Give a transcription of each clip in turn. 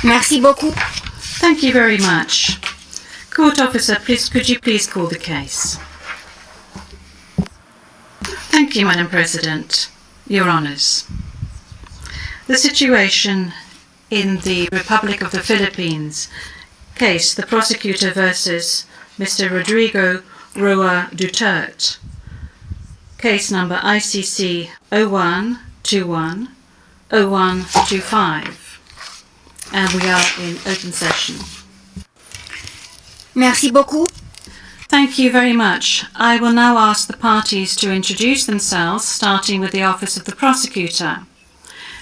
Merci beaucoup. Thank you very much. Court officer, could you please call the case? Thank you, Madam President. Your Honours. The situation in the Republic of the Philippines case, the prosecutor versus Mr. Rodrigo Roa Duterte. Case number ICC 0121-0125. And we are in open session. Merci beaucoup. Thank you very much. I will now ask the parties to introduce themselves, starting with the Office of the Prosecutor.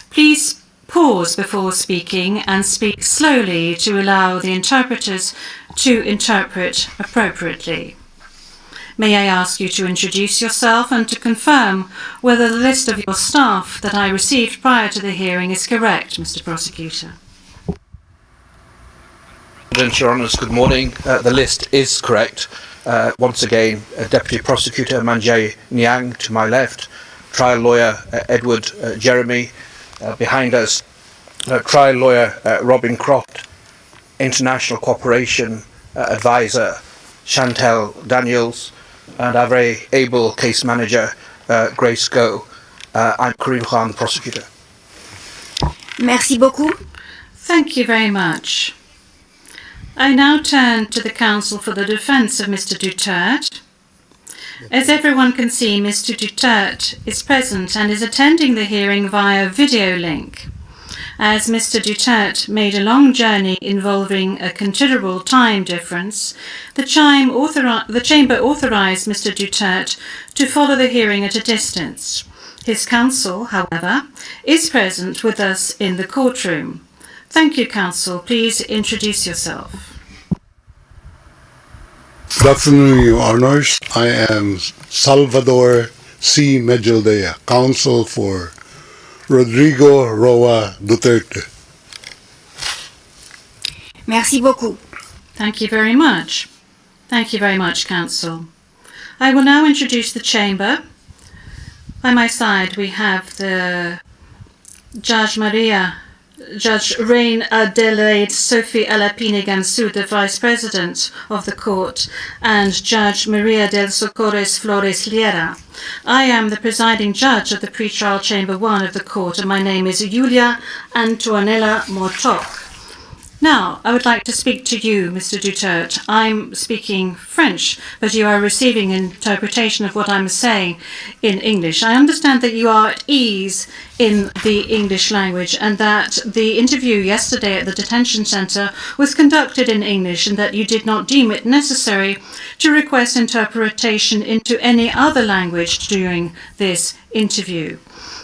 Please pause before speaking and speak slowly to allow the interpreters to interpret appropriately. May I ask you to introduce yourself and to confirm whether the list of your staff that I received prior to the hearing is correct, Mr. Prosecutor? Your Honours, good morning. The list is correct. Once again, Deputy Prosecutor Manjay Niang to my left, Trial Lawyer Edward Jeremy behind us, Trial Lawyer Robin Croft, International Cooperation Advisor Chantel Daniels, and our very able case manager Grace Go. I'm Karim Khan, Prosecutor. Merci beaucoup. Thank you very much. I now turn to the counsel for the defence of Mr. Duterte. As everyone can see, Mr. Duterte is present and is attending the hearing via video link. As Mr. Duterte made a long journey involving a considerable time difference, the chamber authorised Mr. Duterte to follow the hearing at a distance. His counsel, however, is present with us in the courtroom. Thank you, counsel. Please introduce yourself. Good afternoon, Your Honours. I am Salvador C. Medjaldea, counsel for Rodrigo Roa Duterte. Merci beaucoup. Thank you very much. Thank you very much, counsel. I will now introduce the chamber. By my side, we have the Judge Reine Adelaide Sophie Alapine Gansu, the Vice President of the Court, and Judge Maria del Socorres Flores Liera. I am the presiding judge of the Pretrial Chamber 1 of the Court, and my name is Julia Antonella Mortoc. Now, I would like to speak to you, Mr. Duterte. I'm speaking French, but you are receiving interpretation of what I'm saying in English. I understand that you are at ease in the English language and that the interview yesterday at the detention centre was conducted in English and that you did not deem it necessary to request interpretation into any other language during this interview.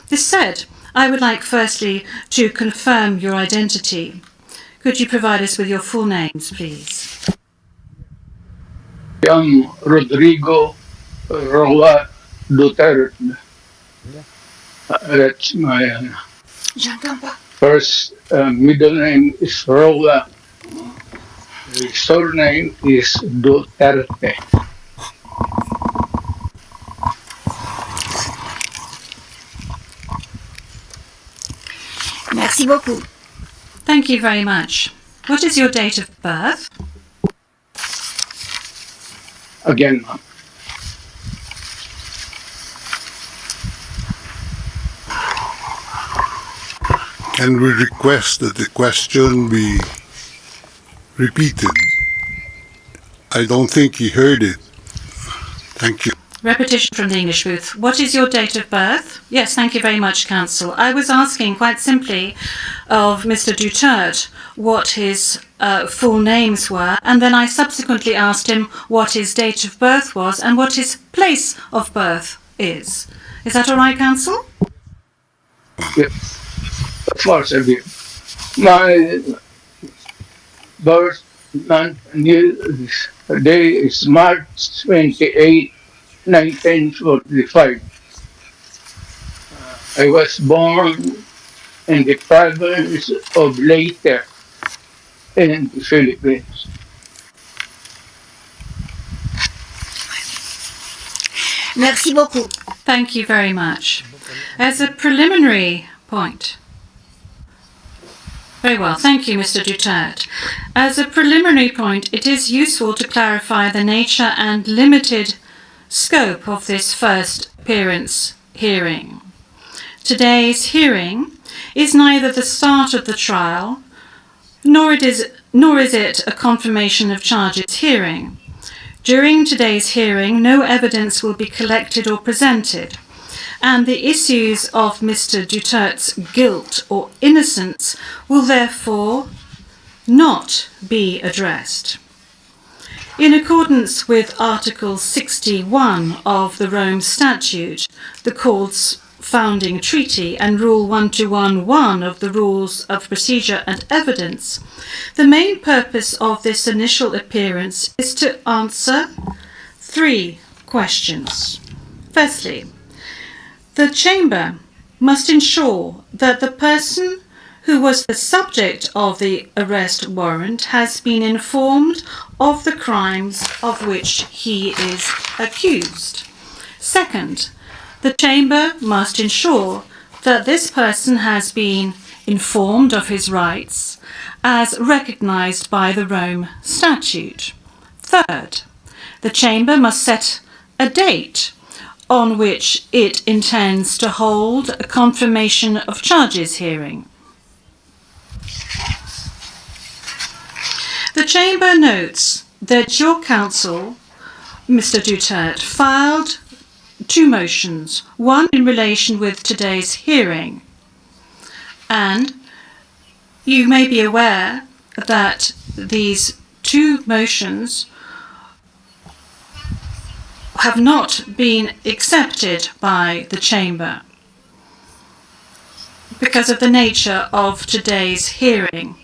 This said, I would like firstly to confirm your identity. Could you provide us with your full names, please? I'm Rodrigo Roa Duterte. That's my first middle name is Roa. The surname is Duterte. Merci beaucoup. Thank you very much. What is your date of birth? Again, Can we request that the question be repeated? I don't think he heard it. Thank you. Repetition from the English booth. What is your date of birth? Yes, thank you very much, counsel. I was asking quite simply of Mr. Duterte what his full names were, and then I subsequently asked him what his date of birth was and what his place of birth is. Is that all right, counsel? yes, of course I do. My birth month and day is March 28, 1945. I was born in the province of Leyte in the Philippines. Merci beaucoup. Thank you very much. As a preliminary point, Very well. Thank you, Mr. Duterte. As a preliminary point, it is useful to clarify the nature and limited scope of this first appearance hearing. Today's hearing is neither the start of the trial, nor is it a confirmation of charges hearing. During today's hearing, no evidence will be collected or presented, and the issues of Mr. Duterte's guilt or innocence will therefore not be addressed. In accordance with Article 61 of the Rome Statute, the Court's founding treaty, and Rule 1211 of the Rules of Procedure and Evidence, the main purpose of this initial appearance is to answer 3 questions. Firstly, the Chamber must ensure that the person who was the subject of the arrest warrant has been informed of the crimes of which he is accused. Second, the Chamber must ensure that this person has been informed of his rights as recognised by the Rome Statute. Third, the Chamber must set a date on which it intends to hold a confirmation of charges hearing. The Chamber notes that your counsel, Mr. Duterte, filed 2 motions, one in relation with today's hearing, and you may be aware that these 2 motions have not been accepted by the Chamber because of the nature of today's hearing.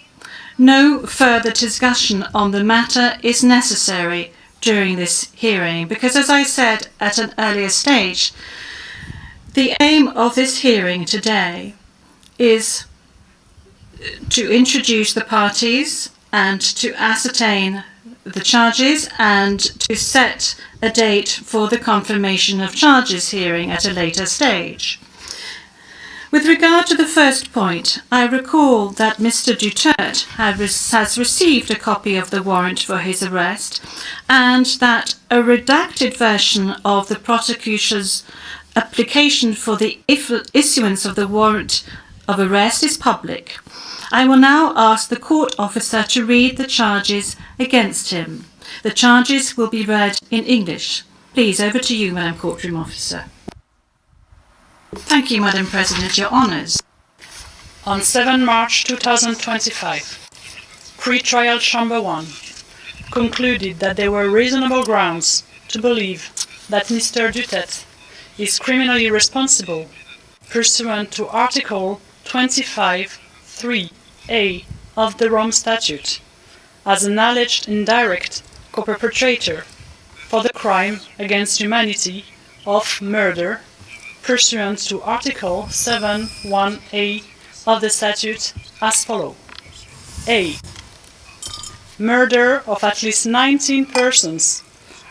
No further discussion on the matter is necessary during this hearing because, as I said at an earlier stage, the aim of this hearing today is to introduce the parties and to ascertain the charges and to set a date for the confirmation of charges hearing at a later stage. With regard to the first point, I recall that Mr. Duterte has received a copy of the warrant for his arrest and that a redacted version of the prosecutor's application for the issuance of the warrant of arrest is public. I will now ask the court officer to read the charges against him. The charges will be read in English. Please, over to you, Madam Courtroom Officer. Thank you, Madam President. Your Honours. On 7 March 2025, Pre-Trial Chamber 1 concluded that there were reasonable grounds to believe that Mr. Duterte is criminally responsible pursuant to Article 25(3)(a) of the Rome Statute as an alleged indirect co-perpetrator for the crime against humanity of murder pursuant to Article 7(1)(a) of the statute as follows. A. Murder of at least 19 persons,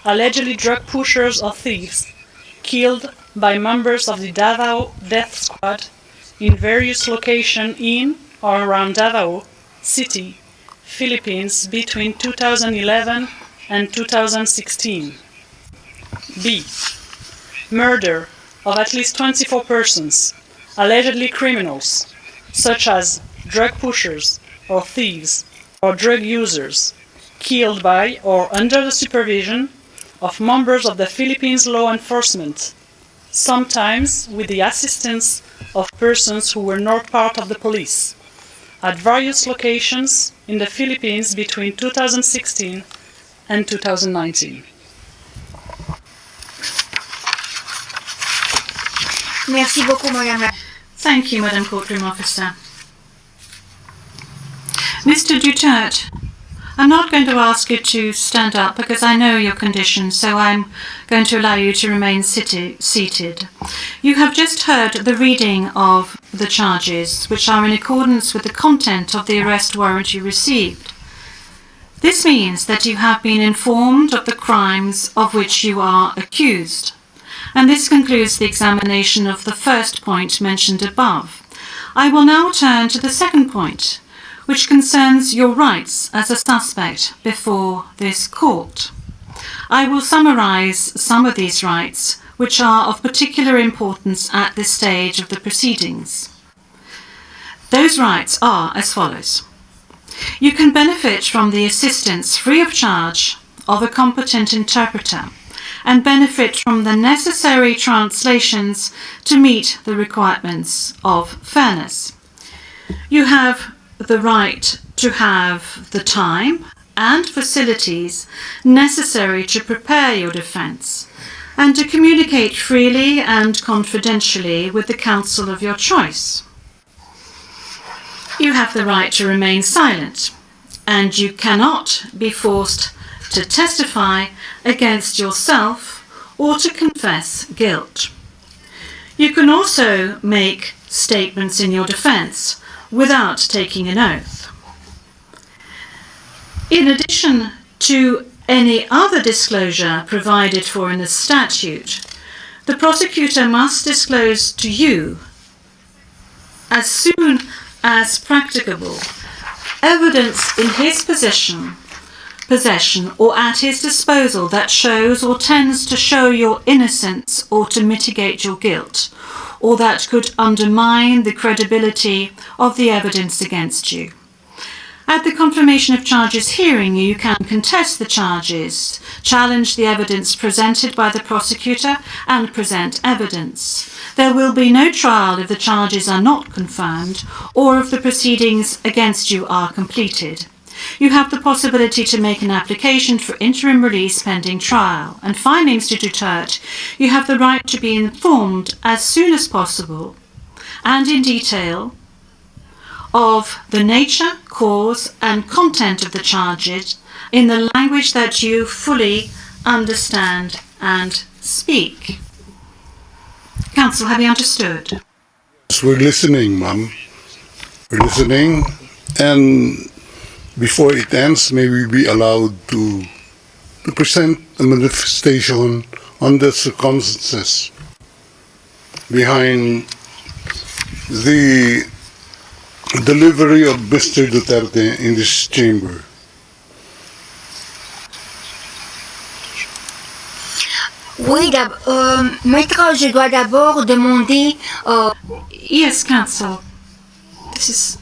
allegedly drug pushers or thieves, killed by members of the Davao Death Squad in various locations in or around Davao City, Philippines between 2011 and 2016. B. Murder of at least 24 persons, allegedly criminals, such as drug pushers or thieves or drug users, killed by or under the supervision of members of the Philippines law enforcement, sometimes with the assistance of persons who were not part of the police, at various locations in the Philippines between 2016 and 2019. Merci beaucoup, Madame. Thank you, Madam Courtroom Officer. Mr. Duterte, I'm not going to ask you to stand up because I know your condition, so I'm going to allow you to remain seated. You have just heard the reading of the charges, which are in accordance with the content of the arrest warrant you received. This means that you have been informed of the crimes of which you are accused. And this concludes the examination of the first point mentioned above. I will now turn to the second point, which concerns your rights as a suspect before this court. I will summarize some of these rights, which are of particular importance at this stage of the proceedings. Those rights are as follows. You can benefit from the assistance free of charge of a competent interpreter and benefit from the necessary translations to meet the requirements of fairness. You have the right to have the time and facilities necessary to prepare your defense and to communicate freely and confidentially with the counsel of your choice. You have the right to remain silent, and you cannot be forced to testify against yourself or to confess guilt. You can also make statements in your defense without taking an oath. In addition to any other disclosure provided for in the statute, the prosecutor must disclose to you, as soon as practicable, evidence in his possession or at his disposal that shows or tends to show your innocence or to mitigate your guilt, or that could undermine the credibility of the evidence against you. At the confirmation of charges hearing, you can contest the charges, challenge the evidence presented by the prosecutor, and present evidence. There will be no trial if the charges are not confirmed or if the proceedings against you are completed. You have the possibility to make an application for interim release pending trial. And finally, Mr. Duterte, you have the right to be informed as soon as possible and in detail of the nature, cause, and content of the charges in the language that you fully understand and speak. Counsel, have you understood? Yes, we're listening, Ma'am. We're listening, and before it ends, may we be allowed to present a manifestation on the circumstances behind the delivery of Mr. Duterte in this chamber. Oui, maître, je dois d'abord demander. Yes, counsel. This is